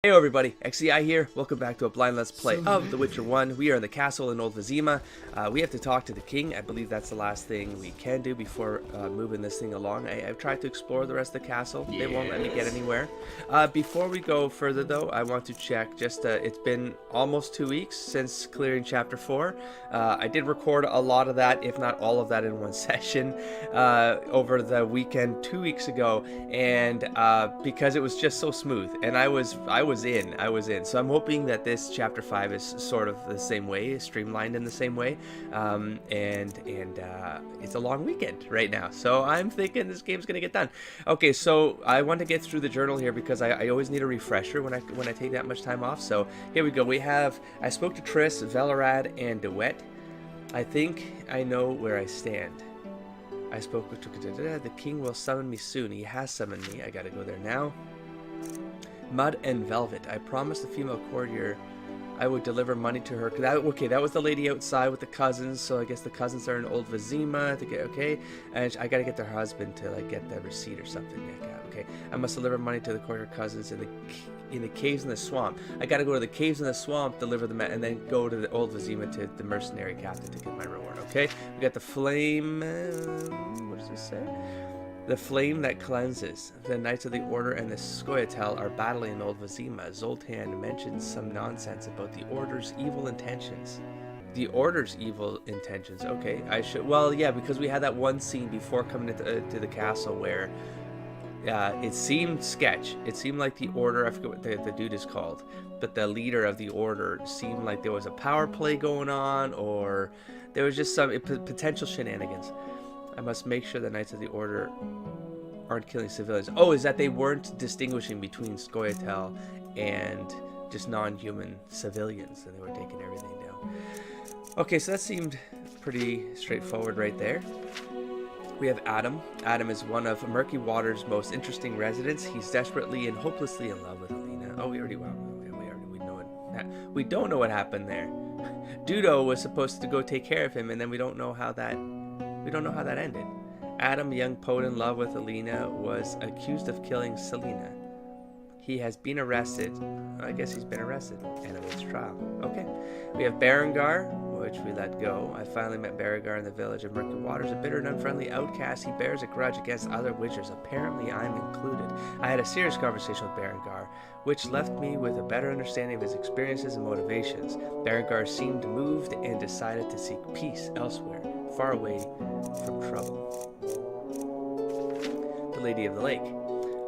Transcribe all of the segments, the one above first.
Hey everybody, XCI here. Welcome back to a blind let's play of The Witcher 1. We are in the castle in Old Vizima. We have to talk to the king. I believe that's the last thing we can do before moving this thing along. I've tried to explore the rest of the castle. They won't let me get anywhere. Before we go further though, I want to check just, it's been almost 2 weeks since clearing chapter 4. I did record a lot of that, if not all of that in one session over the weekend 2 weeks ago. And because it was just so smooth and I was in. So I'm hoping that this chapter 5 is sort of the same way, streamlined in the same way. It's a long weekend right now. So I'm thinking this game's going to get done. Okay, so I want to get through the journal here because I always need a refresher when I take that much time off. So here we go. I spoke to Triss, Velarad, and DeWet. I think I know where I stand. I spoke with the king will summon me soon. He has summoned me. I got to go there now. Mud and Velvet. I promised the female courtier I would deliver money to her. Okay, that was the lady outside with the cousins. So I guess the cousins are in Old Vizima. Okay, and I gotta get their husband to like get the receipt or something. Yeah, okay. I must deliver money to the courtier cousins in the caves in the swamp. I gotta go to the caves in the swamp, deliver them, and then go to the Old Vizima to the mercenary captain to get my reward. Okay, we got the flame. What does this say? The flame that cleanses. The Knights of the Order and the Scoia'tael are battling in Old Vizima. Zoltan mentions some nonsense about the Order's evil intentions. The Order's evil intentions. Okay, I should. Well, yeah, because we had that one scene before coming to the castle where it seemed sketch. It seemed like the Order. I forget what the dude is called, but the leader of the Order seemed like there was a power play going on, or there was just some potential shenanigans. I must make sure the Knights of the Order aren't killing civilians. Oh, is that they weren't distinguishing between Scoia'tael and just non-human civilians, and they were taking everything down. Okay, so that seemed pretty straightforward right there. We have Adam. Adam is one of Murky Water's most interesting residents. He's desperately and hopelessly in love with Alina. Oh, we know it. We don't know what happened there. Dudo was supposed to go take care of him, and then we don't know how that ended. Adam, a young poet in love with Alina, was accused of killing Selena. He has been arrested. I guess he's been arrested and awaits trial. Okay. We have Berengar, which we let go. I finally met Berengar in the village of Murky Waters, a bitter and unfriendly outcast. He bears a grudge against other witchers. Apparently, I'm included. I had a serious conversation with Berengar, which left me with a better understanding of his experiences and motivations. Berengar seemed moved and decided to seek peace elsewhere, far away from trouble. The Lady of the Lake.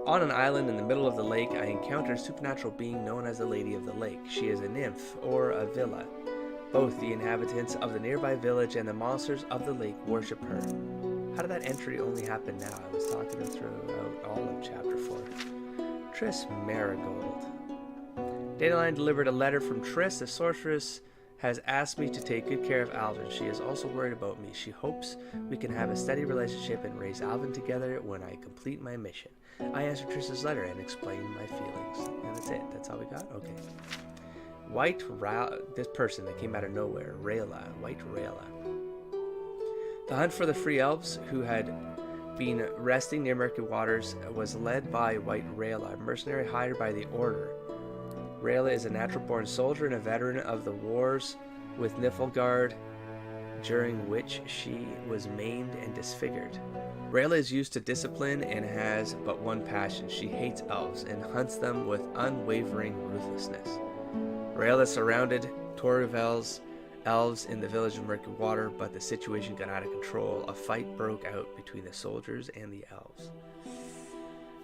On an island in the middle of the lake, I encountered a supernatural being known as the Lady of the Lake. She is a nymph, or a villa. Both the inhabitants of the nearby village and the monsters of the lake worship her. How did that entry only happen now? I was talking throughout all of chapter 4. Triss Marigold. Dandelion delivered a letter from Triss. The sorceress has asked me to take good care of Alvin. She is also worried about me. She hopes we can have a steady relationship and raise Alvin together when I complete my mission. I answered Triss's letter and explained my feelings. And that's it. That's all we got? Okay. This person that came out of nowhere. White Rayla. The hunt for the free elves who had been resting near Murky Waters was led by White Rayla, a mercenary hired by the Order. Rayla is a natural-born soldier and a veteran of the wars with Niflgaard, during which she was maimed and disfigured. Rayla is used to discipline and has but one passion. She hates elves and hunts them with unwavering ruthlessness. Rayla surrounded Torval's elves in the village of Murky Water, but the situation got out of control. A fight broke out between the soldiers and the elves.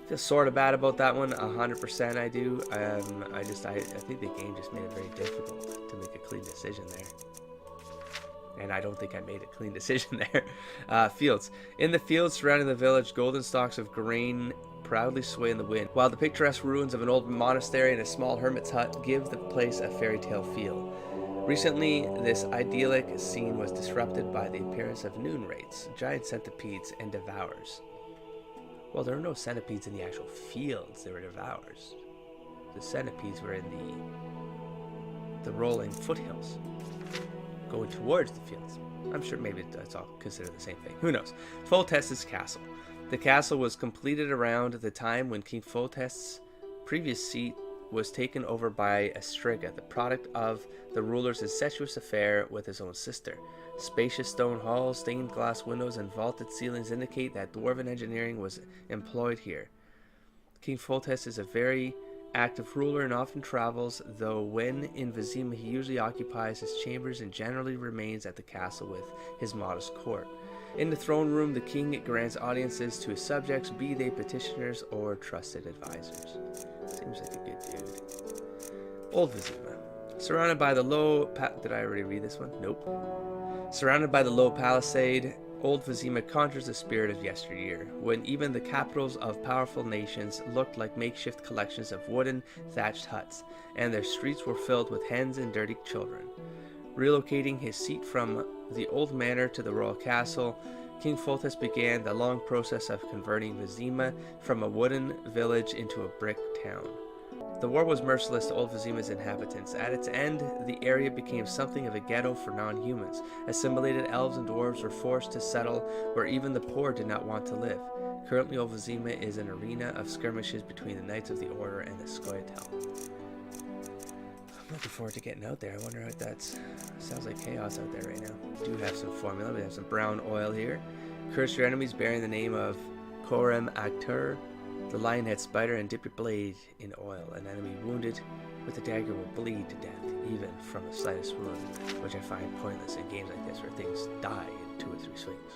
Feel sort of bad about that one. 100% I do. I think the game just made it very difficult to make a clean decision there. And I don't think I made a clean decision there. Fields. In the fields surrounding the village, golden stalks of grain proudly sway in the wind, while the picturesque ruins of an old monastery and a small hermit's hut give the place a fairy tale feel. Recently, this idyllic scene was disrupted by the appearance of noon wraiths, giant centipedes, and devours. Well, there were no centipedes in the actual fields, they were devours. The centipedes were in the rolling foothills, going towards the fields. I'm sure maybe that's all considered the same thing. Who knows? Foltest's castle. The castle was completed around the time when King Foltest's previous seat was taken over by a Striga, the product of the ruler's incestuous affair with his own sister. Spacious stone halls, stained glass windows, and vaulted ceilings indicate that dwarven engineering was employed here. King Foltest is a very active ruler and often travels, though when in Vizima he usually occupies his chambers and generally remains at the castle with his modest court. In the throne room, the king grants audiences to his subjects, be they petitioners or trusted advisors. Seems like a good dude. Old Vizima. Surrounded by the low... Did I already read this one? Nope. Surrounded by the low palisade, Old Vizima conjures the spirit of yesteryear, when even the capitals of powerful nations looked like makeshift collections of wooden, thatched huts, and their streets were filled with hens and dirty children. Relocating his seat from the old manor to the royal castle, King Foltest began the long process of converting Vizima from a wooden village into a brick town. The war was merciless to Old Vizima's inhabitants. At its end, the area became something of a ghetto for non-humans. Assimilated elves and dwarves were forced to settle where even the poor did not want to live. Currently, Old Vizima is an arena of skirmishes between the Knights of the Order and the Scoia'tael. I'm looking forward to getting out there. I wonder what that's... Sounds like chaos out there right now. We do have some formula. We have some brown oil here. Curse your enemies bearing the name of Korem Actur, the lionhead spider, and dip your blade in oil. An enemy wounded with a dagger will bleed to death, even from the slightest wound, which I find pointless in games like this where things die in 2 or 3 swings.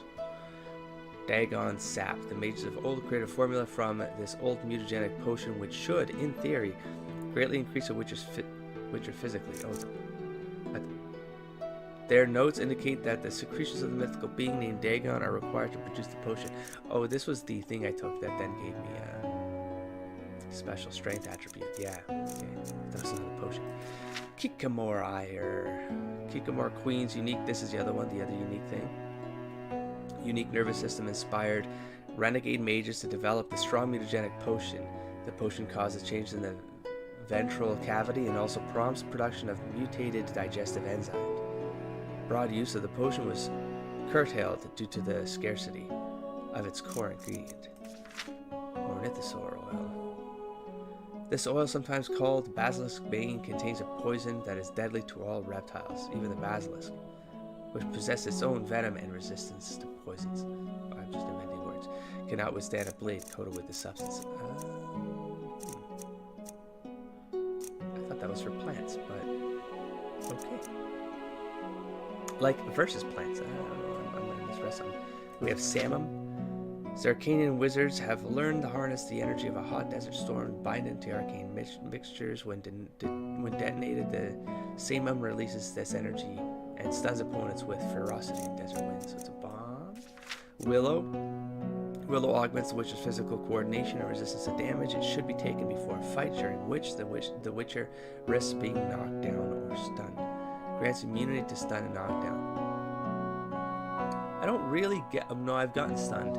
Dagon Sap. The mages of old created a formula from this old mutagenic potion which should, in theory, greatly increase a witcher physically. Their notes indicate that the secretions of the mythical being named Dagon are required to produce the potion. Oh, this was the thing I took that then gave me a special strength attribute. Yeah, okay. That was another potion. Kikamor Ire. Kikamor Queen's unique. This is the other one, the other unique thing. Unique nervous system inspired renegade mages to develop the strong mutagenic potion. The potion causes changes in the ventral cavity and also prompts production of mutated digestive enzymes. Broad use of the potion was curtailed due to the scarcity of its core ingredient, ornithosor oil. This oil, sometimes called basilisk bane, contains a poison that is deadly to all reptiles, even the basilisk, which possesses its own venom and resistance to poisons. I'm just inventing words. Cannot withstand a blade coated with the substance. I thought that was for plants, but okay. Like versus plants. I don't know. I'm going to misread something. We have Samum. Zarkanian wizards have learned to harness the energy of a hot desert storm, bind into arcane mixtures. When detonated, the Samum releases this energy and stuns opponents with ferocity and desert winds. So it's a bomb. Willow. Willow augments the witcher's physical coordination and resistance to damage. It should be taken before a fight, during which the witcher risks being knocked down or stunned. Grants immunity to stun and knockdown. I don't really get... no, I've gotten stunned.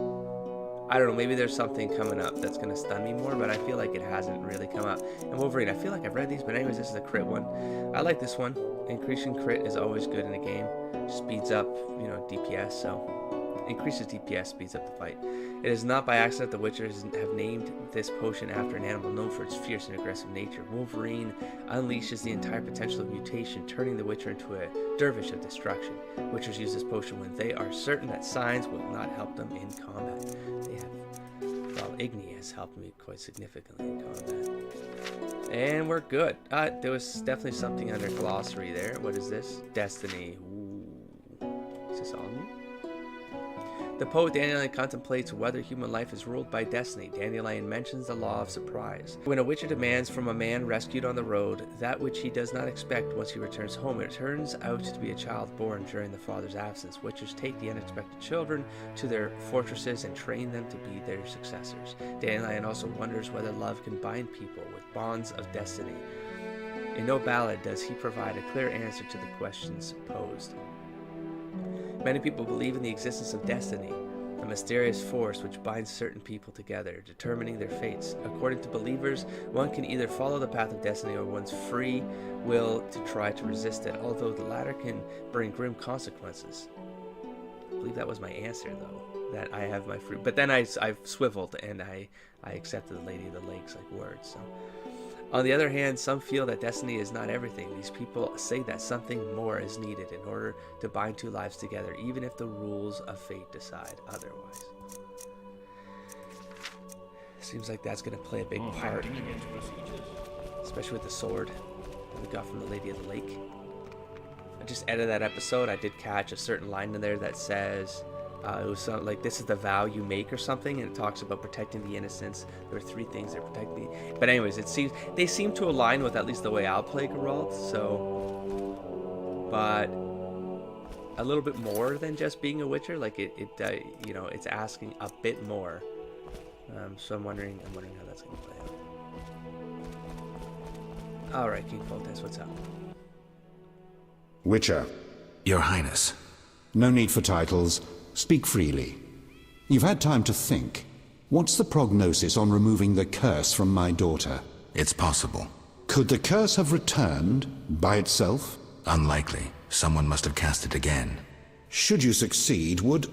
I don't know, maybe there's something coming up that's going to stun me more, but I feel like it hasn't really come up. And Wolverine, I feel like I've read these, but anyways, this is a crit one. I like this one. Increasing crit is always good in a game. Speeds up, DPS, so... Increases DPS, speeds up the fight. It is not by accident the Witchers have named this potion after an animal known for its fierce and aggressive nature. Wolverine unleashes the entire potential of mutation, turning the Witcher into a dervish of destruction. Witchers use this potion when they are certain that signs will not help them in combat. They have... Well, Igni has helped me quite significantly in combat. And we're good. There was definitely something under glossary there. What is this? Destiny. Ooh. Is this all new? The poet Dandelion contemplates whether human life is ruled by destiny. Dandelion mentions the law of surprise. When a witcher demands from a man rescued on the road that which he does not expect once he returns home, it turns out to be a child born during the father's absence. Witchers take the unexpected children to their fortresses and train them to be their successors. Dandelion also wonders whether love can bind people with bonds of destiny. In no ballad does he provide a clear answer to the questions posed. Many people believe in the existence of destiny, a mysterious force which binds certain people together, determining their fates. According to believers, one can either follow the path of destiny or one's free will to try to resist it, although the latter can bring grim consequences. I believe that was my answer, though, that I have my free... But then I've swiveled, and I accepted the Lady of the Lakes like words, so... On the other hand, some feel that destiny is not everything. These people say that something more is needed in order to bind two lives together, even if the rules of fate decide otherwise. Seems like that's going to play a big part, especially with the sword that we got from the Lady of the Lake. I just edited that episode. I did catch a certain line in there that says, it was something like, this is the vow you make or something, and it talks about protecting the innocents. There are 3 things that protect the... But anyways, they seem to align with at least the way I'll play Geralt, so... But a little bit more than just being a Witcher, like you know, it's asking a bit more. So I'm wondering how that's going to play out. Alright, King Foltest, what's up? Witcher. Your Highness. No need for titles. Speak freely. You've had time to think. What's the prognosis on removing the curse from my daughter? It's possible. Could the curse have returned by itself? Unlikely. Someone must have cast it again. Should you succeed, would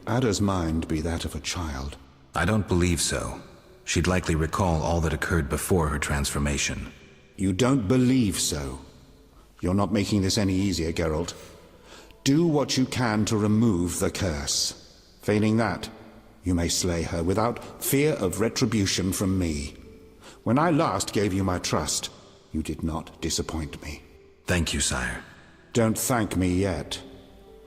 Ada's mind be that of a child? I don't believe so. She'd likely recall all that occurred before her transformation. You don't believe so? You're not making this any easier, Geralt. Do what you can to remove the curse. Failing that, you may slay her without fear of retribution from me. When I last gave you my trust, you did not disappoint me. Thank you, sire. Don't thank me yet.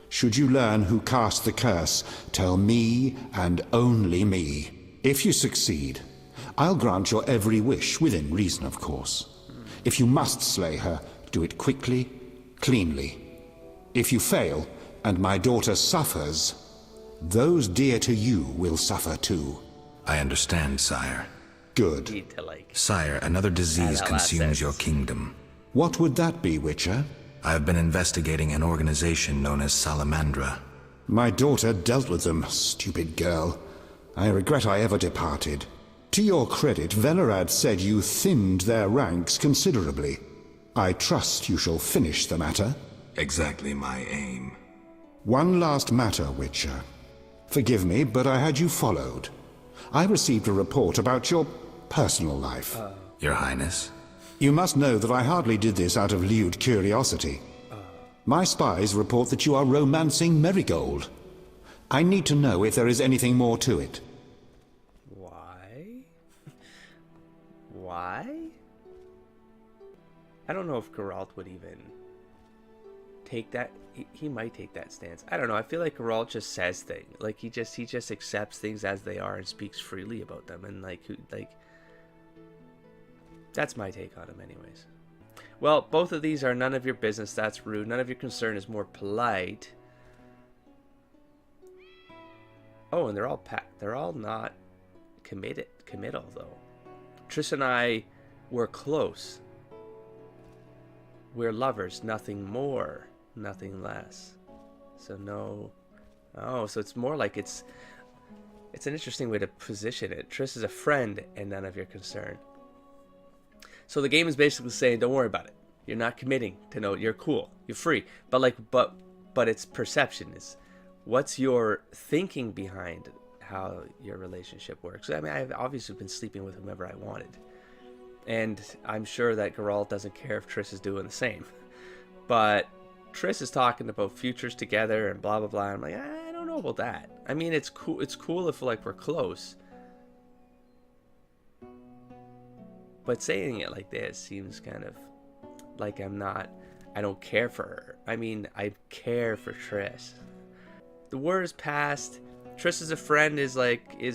Should you learn who cast the curse, tell me and only me. If you succeed, I'll grant your every wish, within reason, of course. If you must slay her, do it quickly, cleanly. If you fail, and my daughter suffers, those dear to you will suffer too. I understand, sire. Good. Sire, another disease consumes your kingdom. What would that be, Witcher? I have been investigating an organization known as Salamandra. My daughter dealt with them, stupid girl. I regret I ever departed. To your credit, Velerad said you thinned their ranks considerably. I trust you shall finish the matter. Exactly my aim. One last matter, Witcher. Forgive me, but I had you followed. I received a report about your personal life. Your Highness? You must know that I hardly did this out of lewd curiosity. My spies report that you are romancing Marigold. I need to know if there is anything more to it. Why? Why? I don't know if Geralt would even take that. He might take that stance. I don't know. I feel like Geralt just says things. Like he just accepts things as they are and speaks freely about them. And like that's my take on him, anyways. Well, both of these are none of your business. That's rude. None of your concern is more polite. Oh, and they're all not committal though. Triss and I were close. We're lovers, nothing more, nothing less. So no. Oh, so it's more like it's an interesting way to position it. Triss is a friend and none of your concern. So the game is basically saying, don't worry about it. You're not committing to no. You're cool. You're free. But it's perception. Is what's your thinking behind how your relationship works? I mean, I've obviously been sleeping with whomever I wanted, and I'm sure that Geralt doesn't care if Triss is doing the same. But Triss is talking about futures together and blah blah blah. I'm like, I don't know about that. I mean, it's cool. It's cool if like we're close. But saying it like this seems kind of like I don't care for her. I mean, I care for Triss. The word is passed. Triss as a friend is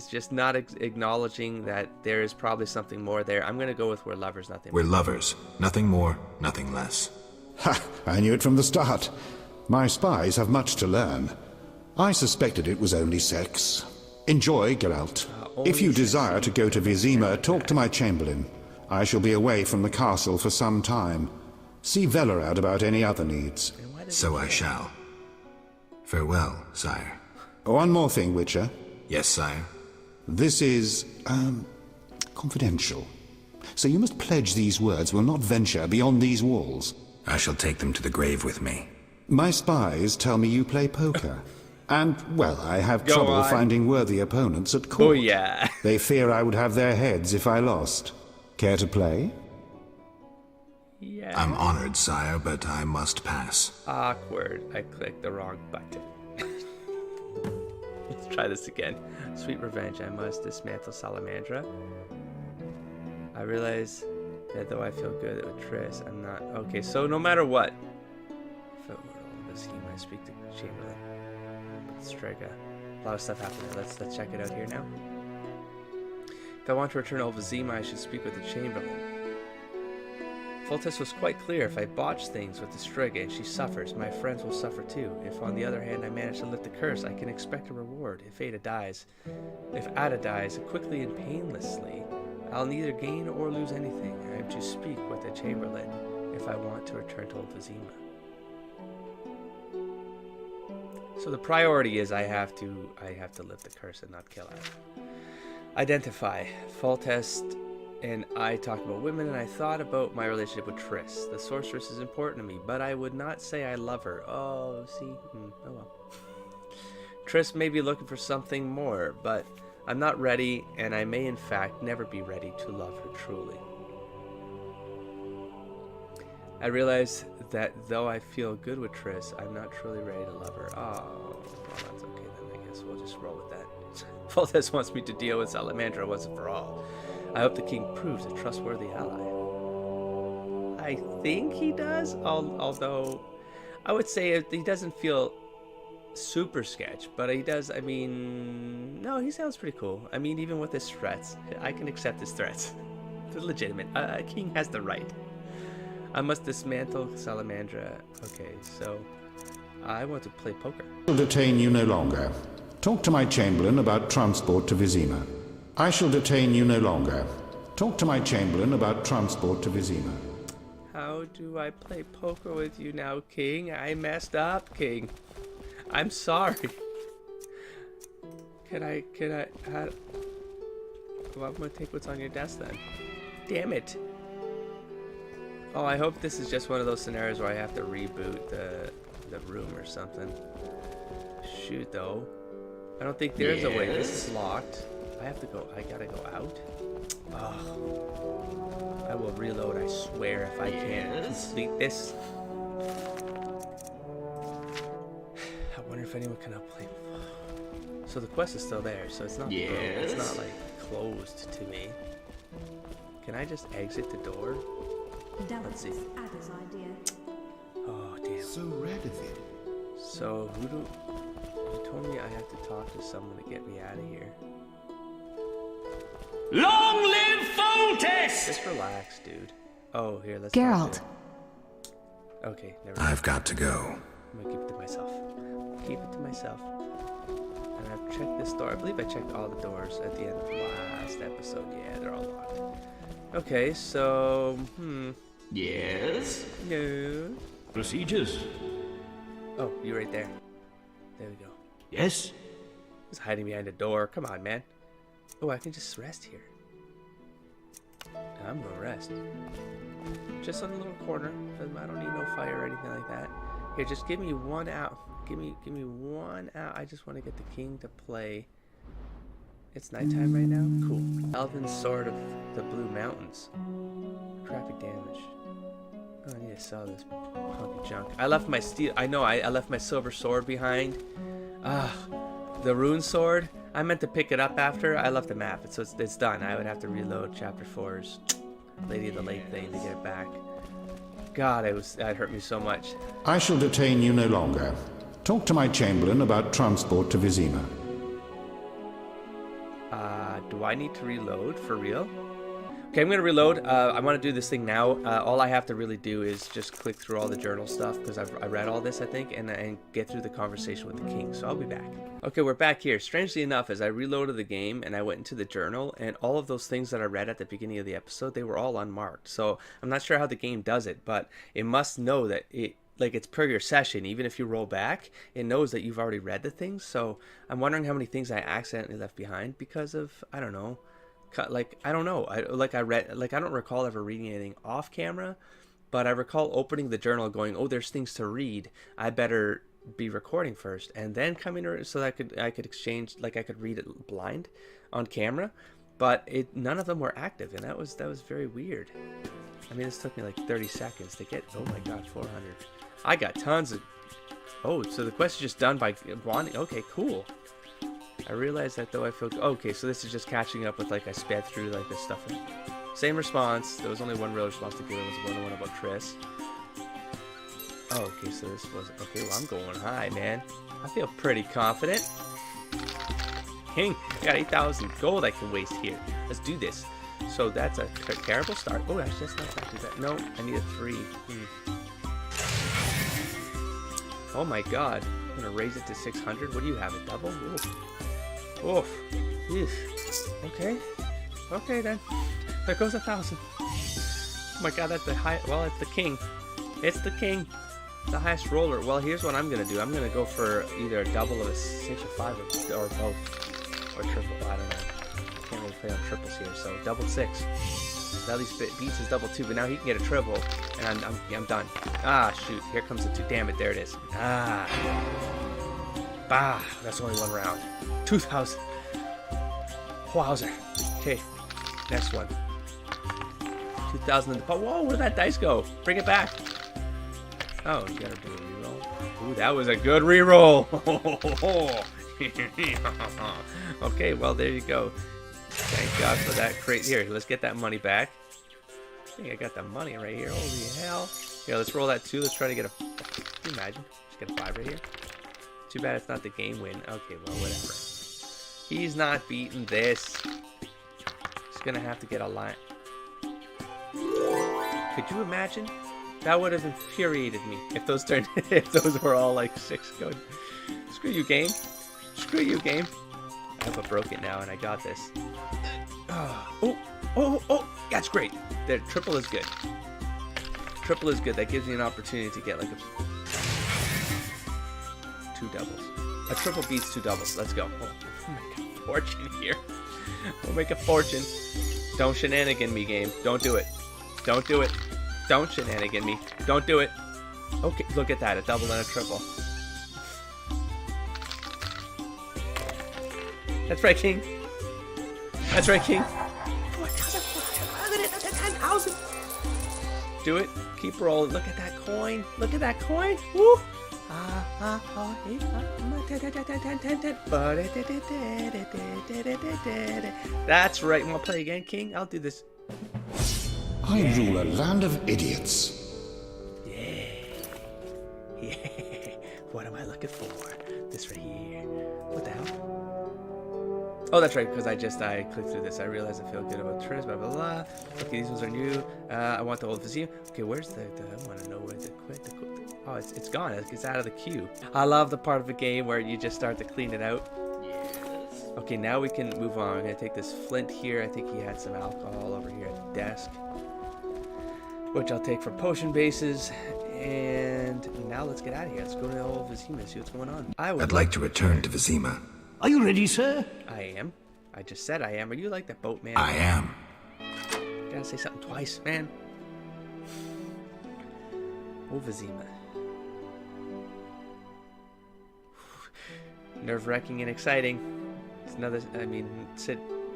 just not acknowledging that there is probably something more there. I'm going to go with we're lovers, nothing more. We're lovers. Nothing more, nothing less. Ha! I knew it from the start. My spies have much to learn. I suspected it was only sex. Enjoy, Geralt. If you desire to go to Vizima, talk to my chamberlain. I shall be away from the castle for some time. See Velerad about any other needs. So I shall. Farewell, sire. One more thing, Witcher. Yes, sire. This is, confidential. So you must pledge these words will not venture beyond these walls. I shall take them to the grave with me. My spies tell me you play poker. And, well, I have trouble finding worthy opponents at court. Oh, yeah. They fear I would have their heads if I lost. Care to play? Yeah. I'm honored, sire, but I must pass. Awkward. I clicked the wrong button. Let's try this again. Sweet revenge. I must dismantle Salamandra. I realize that though I feel good with Triss, I'm not... Okay, so no matter what. If it were all this, he might speak to Chamberlain. Strega. A lot of stuff happening. Let's check it out here now. If I want to return to Vizima, I should speak with the Chamberlain. Foltest was quite clear. If I botch things with the Strega and she suffers, my friends will suffer too. If, on the other hand, I manage to lift the curse, I can expect a reward. If Ada dies quickly and painlessly, I'll neither gain or lose anything. I am to speak with the Chamberlain if I want to return to Vizima. So the priority is I have to lift the curse and not kill her. Identify. Foltest and I talked about women, and I thought about my relationship with Triss. The sorceress is important to me, but I would not say I love her. Oh, see? Oh well. Triss may be looking for something more, but I'm not ready, and I may in fact never be ready to love her truly. I realize that though I feel good with Triss, I'm not truly ready to love her. Oh, well, that's okay then. I guess we'll just roll with that. Foltest wants me to deal with Salamandra once and for all. I hope the king proves a trustworthy ally. I think he does, although I would say he doesn't feel super sketch, but he does. I mean, no, he sounds pretty cool. I mean, even with his threats, I can accept his threats. They're legitimate. A king has the right. I must dismantle Salamandra. Okay, so I want to play poker. I shall detain you no longer. Talk to my Chamberlain about transport to Vizima. I shall detain you no longer. Talk to my Chamberlain about transport to Vizima. How do I play poker with you now, King? I messed up, King. I'm sorry. Can I, well, I'm gonna take what's on your desk then. Damn it. Oh, I hope this is just one of those scenarios where I have to reboot the room or something. Shoot, though. I don't think there's a way. This is locked. I gotta go out. Oh, I will reload, I swear, if I can't complete this. I wonder if anyone can play. So the quest is still there, so it's not it's not like closed to me. Can I just exit the door? Let's see. Oh damn. So red of it. So who told me I have to talk to someone to get me out of here? Long live Foltest! Just relax, dude. Oh, here, let's Geralt. Okay, never mind. I've got to go. I'm gonna keep it to myself. Keep it to myself. And I've checked this door. I believe I checked all the doors at the end of the last episode. Yeah, they're all locked. Okay, so, Yes? No. Procedures? Oh, you're right there. There we go. Yes? He's hiding behind a door. Come on, man. Oh, I can just rest here. I'm gonna rest. Just on the little corner. I don't need no fire or anything like that. Here, just give me one out. Give me 1 out. I just want to get the king to play. It's nighttime right now? Cool. Elven Sword of the Blue Mountains. Crappy damage. Oh, I need to sell this punky junk. I left my steel. I know, I left my silver sword behind. The rune sword. I meant to pick it up after. I left the map, so it's done. I would have to reload chapter 4's Lady of the Lake thing to get it back. God, that hurt me so much. I shall detain you no longer. Talk to my Chamberlain about transport to Vizima. Do I need to reload for real? Okay, I'm gonna reload. I want to do this thing now. All I have to really do is just click through all the journal stuff because I read all this, I think, and get through the conversation with the king. So I'll be back. Okay, we're back here. Strangely enough, as I reloaded the game and I went into the journal, and all of those things that I read at the beginning of the episode, they were all unmarked. So I'm not sure how the game does it, but it must know that it's per your session. Even if you roll back, it knows that you've already read the things. So I'm wondering how many things I accidentally left behind because of, I don't know. I don't know. I don't recall ever reading anything off camera, but I recall opening the journal going, oh, there's things to read. I better be recording first and then coming so that I could exchange, I could read it blind on camera. but none of them were active, and that was very weird. I mean, this took me like 30 seconds to get. Oh my god, 400. I got tons of. Oh, so the quest is just done by wanting. Okay, cool. I realized that though. I feel okay. So this is just catching up with like I sped through like this stuff. Same response. There was only one real response to give. It was the one about Triss. Oh, okay. So this was okay. Well, I'm going high, man. I feel pretty confident. King, I got 8,000 gold I can waste here. Let's do this. So that's a terrible start. Oh, actually, that's not too bad. No, I need a 3. Oh my god. I'm gonna raise it to 600. What do you have? A double? Oof. Oof. Okay. Okay then. There goes 1,000. Oh my god, that's the high. Well, it's the king. It's the king. The highest roller. Well, here's what I'm gonna do. I'm gonna go for either a double of a 6 or 5 or both. Or triple. I don't know. Can't really play on triples here. So double 6. At least beats his double 2, but now he can get a triple, and I'm done. Ah, shoot! Here comes the 2. Damn it! There it is. Ah, bah! That's only one round. 2,000. Wowzer. Okay, next one. 2,000 in the pot. Whoa! Where'd that dice go? Bring it back. Oh, you gotta do a reroll. Ooh, that was a good reroll. Okay, well there you go. Thank God for that crate. Here, let's get that money back. I think I got the money right here. Holy hell. Yeah, let's roll that 2. Let's try to get a... Can you imagine? Just get a 5 right here. Too bad it's not the game win. Okay, well, whatever. He's not beating this. He's gonna have to get a line. Could you imagine? That would have infuriated me if those turned... if those were all like 6 going. Screw you, game. Screw you, game. I hope I broke it now, and I got this. Oh, that's great. There, triple is good. Triple is good. That gives me an opportunity to get like 2 doubles. A triple beats 2 doubles. Let's go. Oh, we'll make a fortune here. We'll make a fortune. Don't shenanigan me, game. Don't do it. Don't do it. Don't shenanigan me. Don't do it. Okay, look at that. A double and a triple. That's right, King. That's right, King. 10,000. Do it. Keep rolling. Look at that coin. Look at that coin. Woo. That's right. Want to play again, King? I'll do this. I rule a land of idiots. Yeah. What am I looking for? This right here. What the hell? Oh, that's right, because I clicked through this. I realized I feel good about Triss, blah, blah, blah. Okay, these ones are new. I want the old Vizima. Okay, where's the I want to know where the oh, it's gone. It's out of the queue. I love the part of the game where you just start to clean it out. Yes. Okay, now we can move on. I'm going to take this flint here. I think he had some alcohol over here at the desk, which I'll take for potion bases. And now let's get out of here. Let's go to the old Vizima and see what's going on. I'd like to return to Vizima. Are you ready, sir? I am. I just said I am. Are you like that boat, man? I am. Gotta say something twice, man. Oh, Vizima. Nerve-wracking and exciting. It's another, I mean,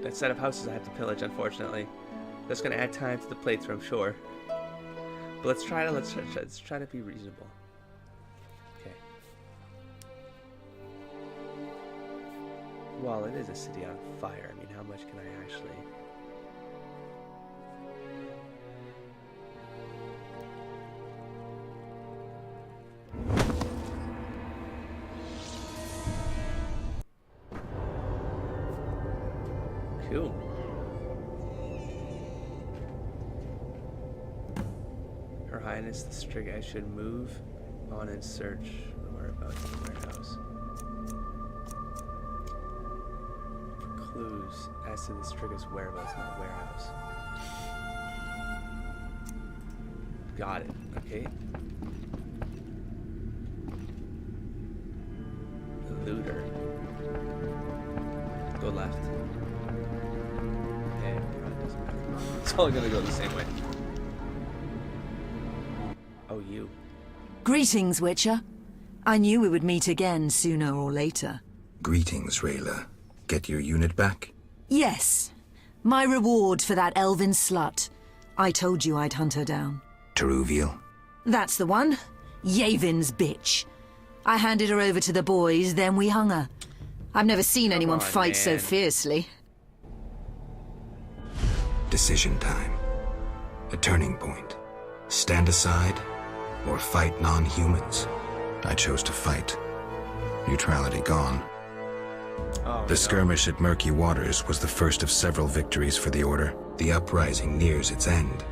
that set of houses I have to pillage, unfortunately. That's gonna add time to the playthrough, I'm sure. But let's try to be reasonable. Okay. Well, it is a city on fire. I mean, how much can I actually... Cool. Her Highness the Strig, I should move on and search whereabouts the warehouse. Clues as to the Strigger's whereabouts in the warehouse. Got it. Okay. The looter. Go left. Okay, probably doesn't matter. It's all gonna go the same way. Oh, you. Greetings, Witcher. I knew we would meet again sooner or later. Greetings, Rayla. Get your unit back? Yes, My reward for that elven slut. I told you I'd hunt her down. Teruviel? That's the one. Yavin's bitch. I handed her over to the boys, then we hung her. I've never seen anyone fight so fiercely. Decision time. A turning point. Stand aside or fight non-humans. I chose to fight. Neutrality gone. The skirmish at Murky Waters was the first of several victories for the Order. The uprising nears its end.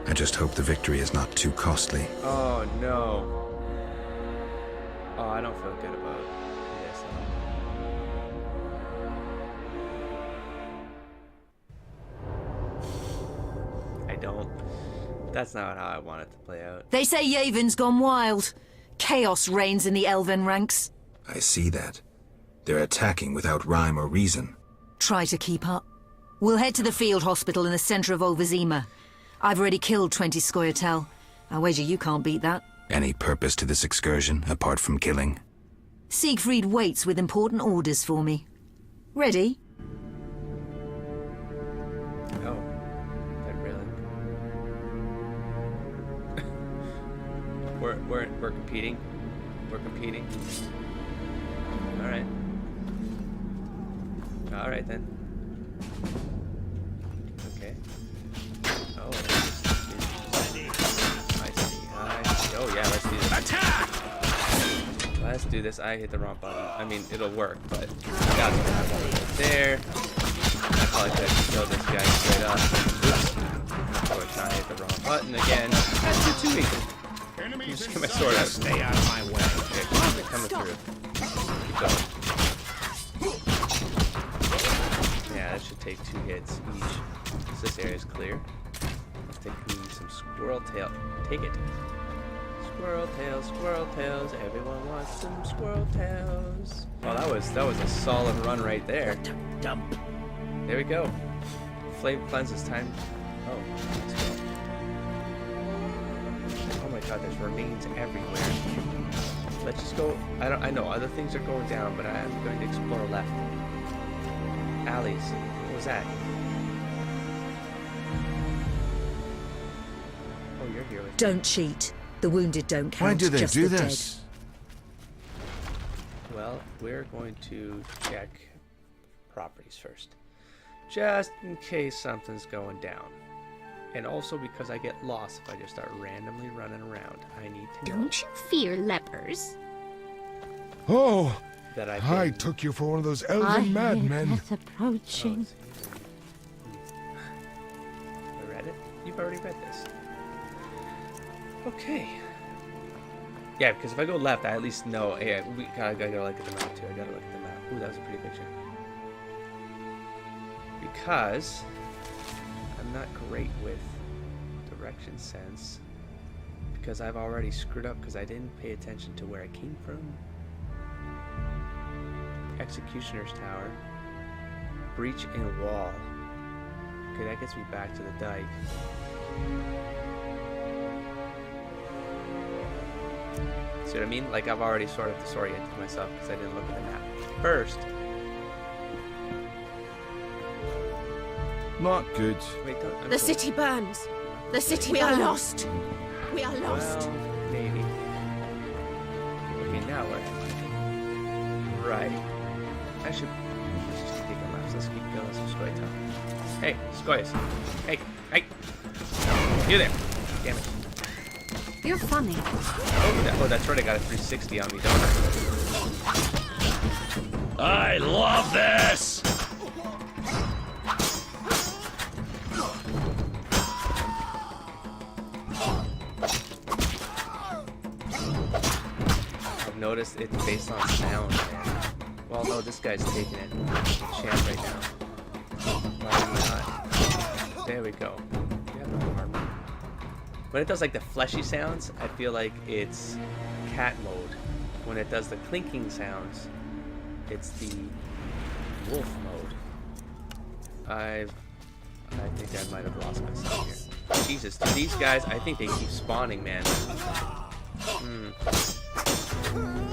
I just hope the victory is not too costly. Oh no. Oh, I don't feel good about this. I don't. That's not how I want it to play out. They say Yavin's gone wild. Chaos reigns in the elven ranks. I see that. They're attacking without rhyme or reason. Try to keep up. We'll head to the field hospital in the center of Olvazima. I've already killed 20 Scoia'tael. I wager you can't beat that. Any purpose to this excursion, apart from killing? Siegfried waits with important orders for me. Ready? Oh. That really? we're competing. We're competing. Alright. Alright then. Okay. Oh, I see. Oh yeah, let's do this. Attack! Let's do this. I hit the wrong button. I mean, it'll work, but that's what happened there. I probably could have killed this guy straight up. Oops. Of course, I hit the wrong button again. That's too easy. Just get my sword out. Stay out of my way. Okay, they're coming through. Keep going. Yeah, that should take 2 hits each. This area's clear. Let's take me some squirrel tail. Take it. Squirrel tails, everyone wants some squirrel tails. Oh, that was a solid run right there. There we go. Flame cleanse is time. Oh, let's go. Oh my god, there's remains everywhere. Let's just go. I know other things are going down, but I am going to explore left. Alleys. What was that? Oh, you're here with me. Don't cheat. The wounded don't count. Why do they just do the this? Well, we're going to check properties first. Just in case something's going down. And also because I get lost if I just start randomly running around. I need to know Don't you fear lepers? Oh, that I took you for one of those I elven hear madmen. death approaching. I read it? You've already read this. Okay. Yeah, because if I go left, I at least know. Hey, we gotta look at the map too. I gotta look at the map. Ooh, that was a pretty picture. Because I'm not great with direction sense. Because I've already screwed up because I didn't pay attention to where I came from. Executioner's Tower. Breach in wall. Okay, that gets me back to the dike. See what I mean? Like, I've already sort of disoriented myself because I didn't look at the map first. Not good. Wait, don't. I'm The cool. city burns. The city burns. We are lost. We are lost. Well, maybe. Okay, now where am I? Right. I should. Let's just take a left. Let's keep going some Scoia'tael. Hey, Scoia'tael. Hey, hey. You there. Damn it. You're funny. Oh, that's right. I got a 360 on me, don't I? I love this! I've noticed it's based on sound, man. Well, no, this guy's taking it. Champ right now. Why not? There we go. You have no armor. When it does like the fleshy sounds, I feel like it's cat mode. When it does the clinking sounds, it's the wolf mode. I think I might have lost myself here. Jesus, these guys, I think they keep spawning, man.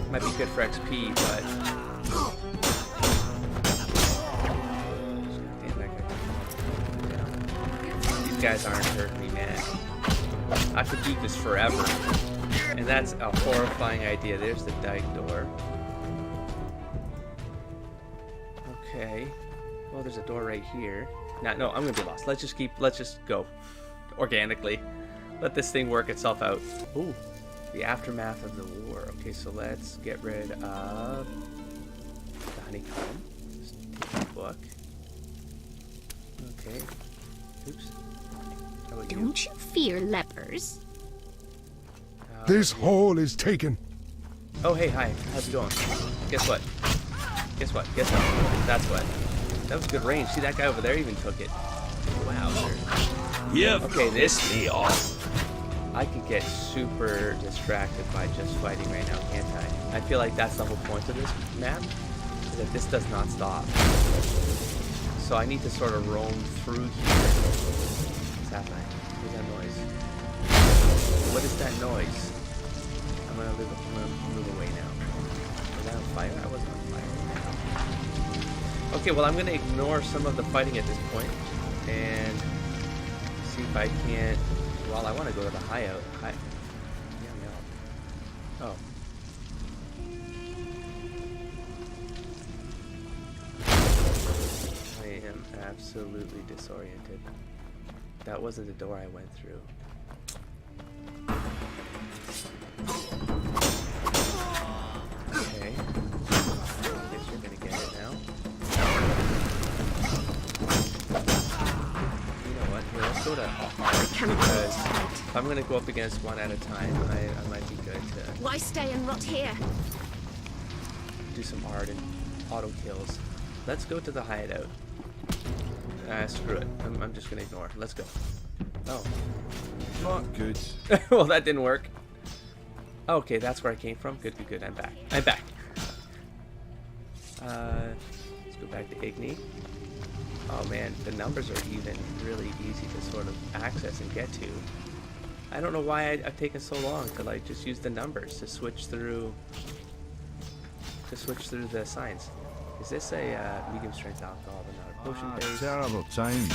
Might be good for XP, but... Damn, that guy. guys aren't hurting me, man. I could do this forever. And that's a horrifying idea. There's the dike door. Okay. Well, there's a door right here. No, I'm gonna be lost. Let's just go organically. Let this thing work itself out. Ooh, the aftermath of the war. Okay, so let's get rid of the honeycomb. Just take the book. Okay. Oops. How about you? Don't you fear lepers? This hole is taken. Oh, hey, hi. How's it going? Guess what? Guess what? Guess what? That's what. That was good range. See, that guy over there even took it. Wow. Yep. Okay, this me off. I could get super distracted by just fighting right now, can't I? I feel like that's the whole point of this map, is that this does not stop. So I need to sort of roam through here. What's happening? What's that noise? What is that noise? I'm gonna move away now. Was I on fire? I wasn't on fire. Okay, well, I'm gonna ignore some of the fighting at this point and see if I can't. Well, I want to go to the hideout. Yeah, no. Oh. I am absolutely disoriented. That wasn't the door I went through. Okay. I guess you're gonna get it now. You know what? Here, let's go to hard, because if I'm gonna go up against one at a time, I might be good to Why stay and rot here? do some hard and auto kills. Let's go to the hideout. Screw it. I'm just gonna ignore. Let's go. Oh. Not good. Well, that didn't work. Okay, that's where I came from. Good, good, good. I'm back. I'm back. Let's go back to Igni. Oh man, the numbers are even really easy to sort of access and get to. I don't know why I've taken so long to like just use the numbers to switch through the signs. Is this a medium strength alcohol but not a potion base? Terrible time.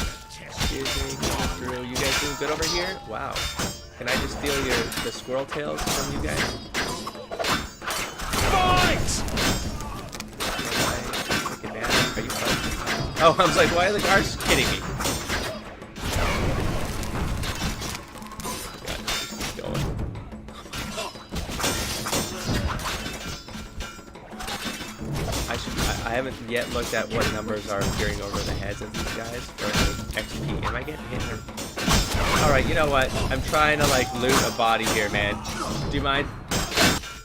Excuse me, coming through. You guys doing good over here? Wow. Can I just steal the squirrel tails from you guys? Fight! Are you fighting? Oh, I was like, why are the guards kidding me? God, just keep going. I haven't yet looked at what numbers are appearing over the heads of these guys for XP. Am I getting hit or... Alright, you know what? I'm trying to like loot a body here, man. Do you mind?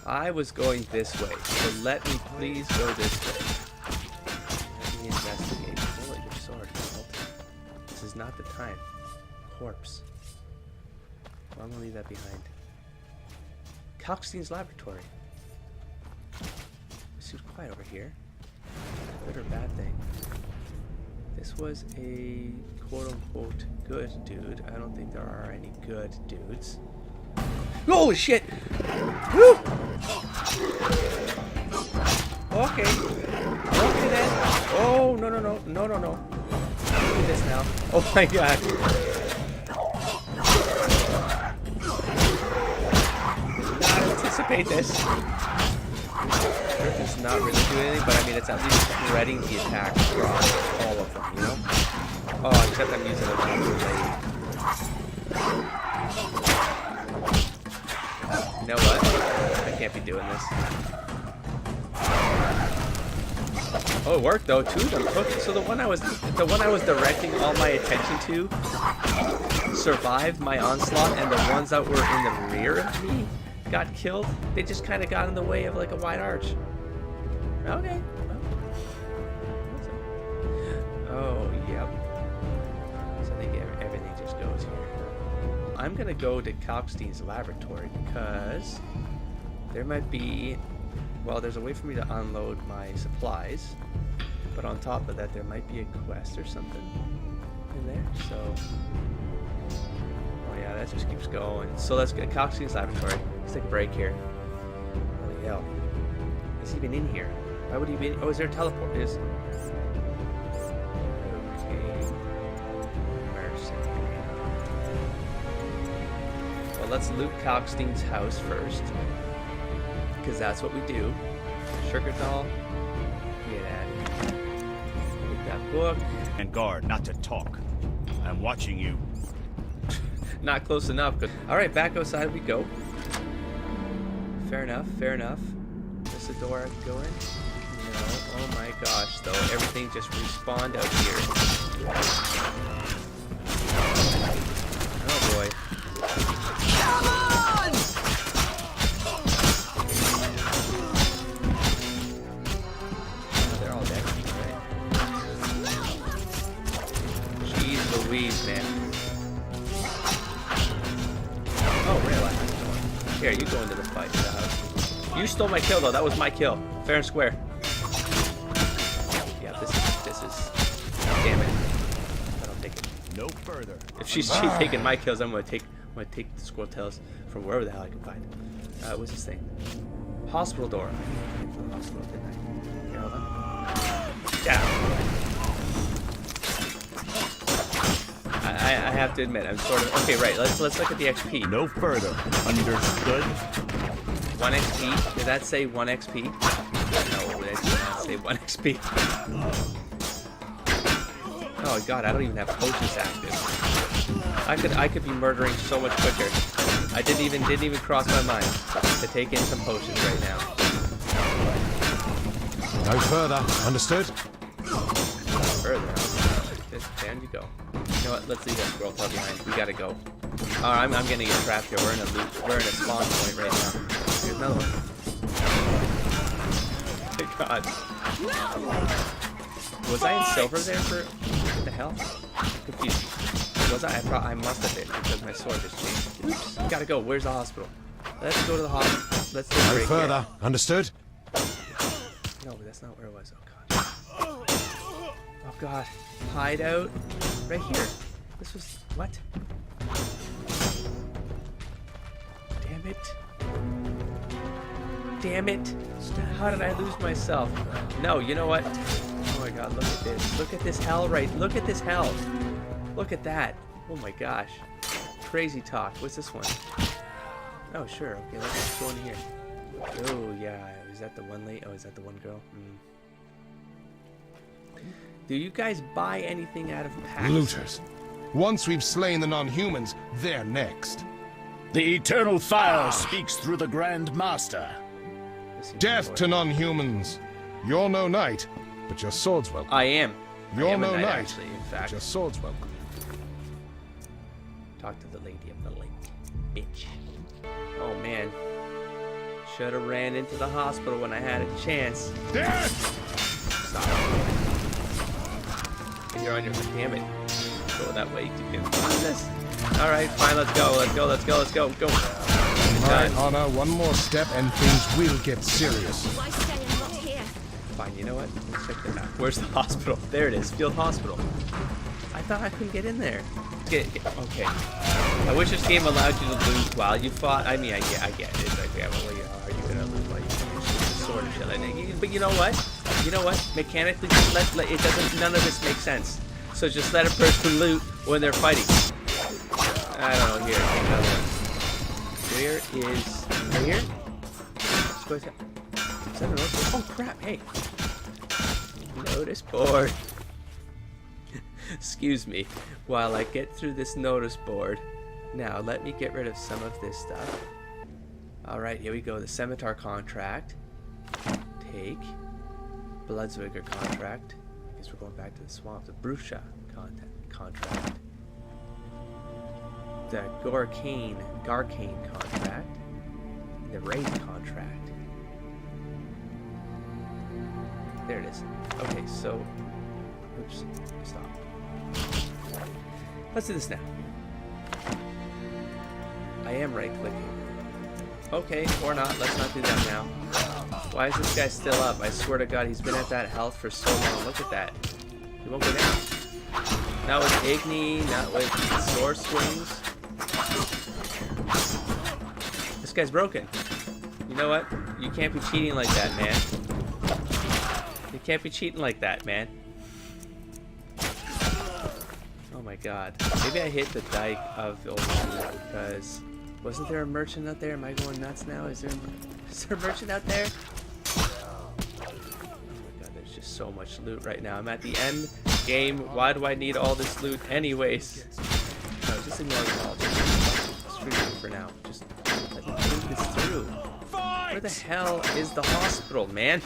I was going this way, so let me please go this way. Let me investigate. Pull out your sword, Geralt. This is not the time. Corpse. Well, I'm gonna leave that behind. Kalkstein's laboratory. This is quiet over here. Good or bad thing? This was a quote-unquote good dude. I don't think there are any good dudes. Holy shit! Woo! Okay. Okay then. Oh, no, no, no. No, no, no. Look at this now. Oh my god. Did not anticipate this. It's not really doing anything, but I mean, it's at least spreading the attack across all of them, you know? Oh, except I'm using a blade. You know what? I can't be doing this. Oh, it worked though. Two of them took it. So the one I was directing all my attention to survived my onslaught, and the ones that were in the rear of me got killed. They just kind of got in the way of like a wide arch. Okay. Oh, yep. So I think everything just goes here. I'm gonna go to Kalkstein's laboratory because there might be, well, there's a way for me to unload my supplies, but on top of that, there might be a quest or something in there. So, oh yeah, that just keeps going. So let's get Kalkstein's laboratory. Let's take a break here. Holy hell. Is he even in here? Why would he be in? Oh, is there a teleport? Is okay. Mercenary. Well, let's loot Kalkstein's house first. Because that's what we do. Sugar doll. Get at it. Take that book. And guard, not to talk. I'm watching you. Not close enough. Good. Alright, back outside we go. Fair enough, fair enough. Is the door I can go in? No. Oh my gosh, though. Everything just respawned out here. Oh boy. Come on! Oh, they're all dead. Right. Jeez Louise, man. Oh, really? Here, you go into the fight. You stole my kill, though. That was my kill. Fair and square. Yeah, this is... Damn it. I don't take it. No further. If she's taking my kills, I'm gonna take the squirrel tails from wherever the hell I can find. What's this thing? Hospital door. I came to the hospital, didn't I? Here, hold on. Yeah. I have to admit, I'm sort of okay. Right. Let's look at the XP. No further. Understood? 1 XP. Did that say 1 XP? No, it did not say 1 XP. Oh god, I don't even have potions active. I could be murdering so much quicker. I didn't even cross my mind to take in some potions right now. No further. Understood? Further. Just down you go. You know what? Let's leave that squirrel tail behind. We gotta go. I'm gonna get trapped here. We're in a spawn point right now. Here's another one. Thank God. Was I in silver there for what the hell? I'm confused. Was I? I must have been because my sword just changed. Oops. Gotta go. Where's the hospital? Let's go to the hospital. Let's do No further. here. Understood? No, but that's not where it was. Oh god. Oh god. Hideout. Right here. This was what? Damn it. Damn it. How did I lose myself? No, you know what? Oh my god, look at this. Look at this hell look at this hell. Look at that. Oh my gosh. Crazy talk. What's this one? Oh, sure. Okay, let's go in here. Oh, yeah. Is that the one lady? Oh, is that the one girl? Do you guys buy anything out of packs? Looters. Once we've slain the non-humans, they're next. The eternal fire speaks through the Grand Master. Death to non-humans. You're no knight, but your sword's welcome. I am. You're I am a no knight, knight, actually, in fact. but your sword's welcome. Talk to the lady of the lake. Bitch. Oh, man. Should have ran into the hospital when I had a chance. Death! Stop. And you're on your... Damn it. Go that way. You can find this. Alright, fine. Let's go. Let's go. Let's go. Let's go. Go. Alright, Anna, one more step and things will get serious. Why stay and not here? Fine, you know what? Let's check that out. Where's the hospital? There it is. Field Hospital. I thought I couldn't get in there. Okay. I wish this game allowed you to loot while you fought. I mean, I get it. It's like, yeah, well, are you gonna loot while you shoot the sword and shit like that? But you know what? You know what? Mechanically, let it doesn't. None of this makes sense. So just let a person loot when they're fighting. I don't know. Here, take another one. Where is... Right here? Let's go to... Is that a notice? Oh, crap. Hey. Notice board. Excuse me. While I get through this notice board. Now, let me get rid of some of this stuff. Alright, here we go. The Scimitar contract. Take. Bloodswigger contract. I guess we're going back to the swamp. The Brusha contract. The Garcane contract, the Raid contract. There it is. Okay, so, oops, stop. Let's do this now. I am right-clicking. Okay, or not. Let's not do that now. Why is this guy still up? I swear to God, he's been at that health for so long. Look at that. He won't go down. Not with Igni, not with sword swings. This guy's broken. You know what? You can't be cheating like that, man. You can't be cheating like that, man. Oh my god. Maybe I hit the dike of the old school because Wasn't there a merchant out there? Am I going nuts now? Is there a merchant out there? Oh my god, there's just so much loot right now. I'm at the end game. Why do I need all this loot anyways? No, just ignore it all. Just screw it for now. Just let me think this through. Where the hell is the hospital, man?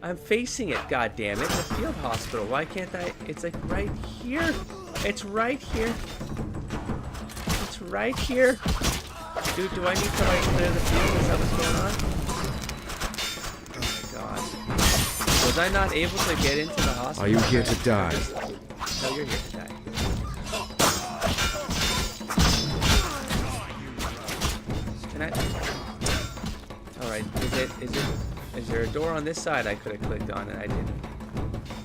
I'm facing it, goddammit. The field hospital. Why can't I? It's like right here. It's right here. It's right here. Dude, do I need to like clear the field? Is that what's going on? Oh my god. Was I not able to get into the hospital? Are you here to die? No, you're here to die. Can I? Alright, is there a door on this side I could have clicked on and I didn't?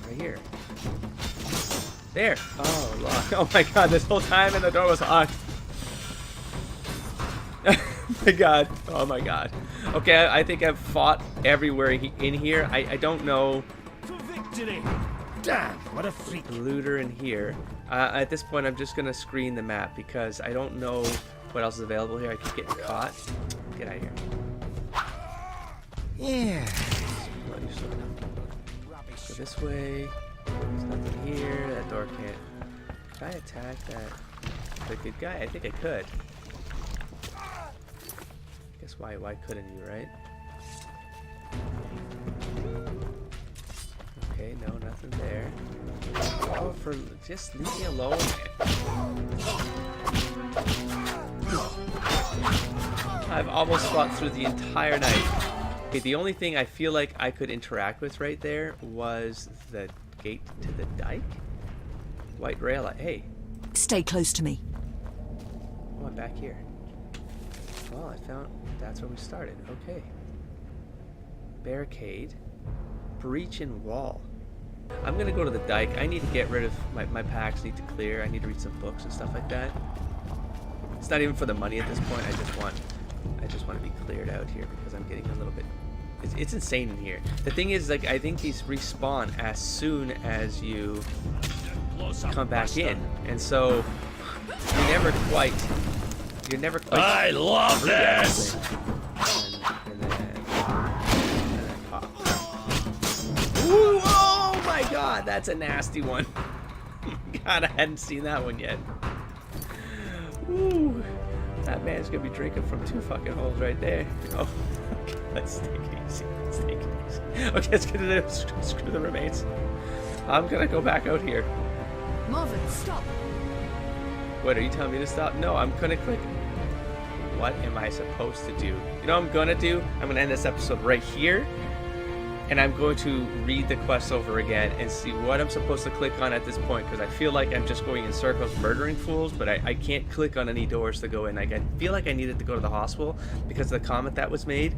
Right here. There! Oh, locked. Oh my god, this whole time and the door was locked. Oh my god. Oh my god. Okay, I think I've fought everywhere in here. I don't know. For victory! Damn, what a freak. Looter in here. At this point, I'm just gonna screen the map because I don't know what else is available here. I keep getting caught. Get out of here. Yeah. Go this way. There's nothing here. That door can't. Could I attack that? The good guy? I think I could. Guess why couldn't you, right? Okay, no, nothing there. Oh, just leave me alone, man. I've almost fought through the entire night. Okay, the only thing I feel like I could interact with right there was the gate to the dike. White rail. Hey. Stay close to me. Oh, I'm back here. Well, I found that's where we started. Okay. Barricade. Breach in wall. I'm gonna go to the dike. I need to get rid of my packs. Need to clear. I need to read some books and stuff like that. It's not even for the money at this point. I just want to be cleared out here because I'm getting a little bit. It's insane in here. The thing is, like, I think these respawn as soon as you come back in, and so you're never quite. I love this! And then pop. Ooh, oh my god, that's a nasty one. God, I hadn't seen that one yet. Ooh, that man's gonna be drinking from 2 fucking holes right there. Oh, okay, let's take it easy. Let's take it easy. Okay, let's get it. Screw the remains. I'm gonna go back out here. Marvin, stop. What, are you telling me to stop? No, I'm gonna click. What am I supposed to do? You know what I'm gonna do? I'm gonna end this episode right here, and I'm going to read the quest over again and see what I'm supposed to click on at this point, because I feel like I'm just going in circles murdering fools, but I can't click on any doors to go in. Like, I feel like I needed to go to the hospital because of the comment that was made,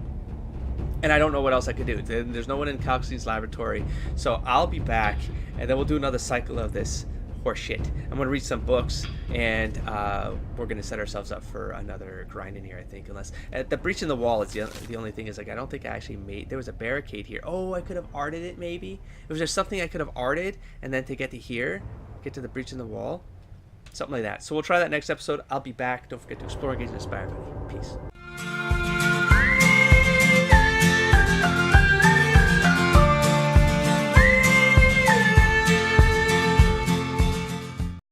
and I don't know what else I could do. There's no one in Calxine's laboratory, so I'll be back, and then we'll do another cycle of this horse shit. I'm gonna read some books, and we're gonna set ourselves up for another grind in here, I think. Unless the breach in the wall is the only thing is, like, I don't think I actually made. There was a barricade here. Oh, I could have arted it maybe. Was there something I could have arted, and then to get to here, get to the breach in the wall, something like that. So we'll try that next episode. I'll be back. Don't forget to explore, engage, and inspire. Peace.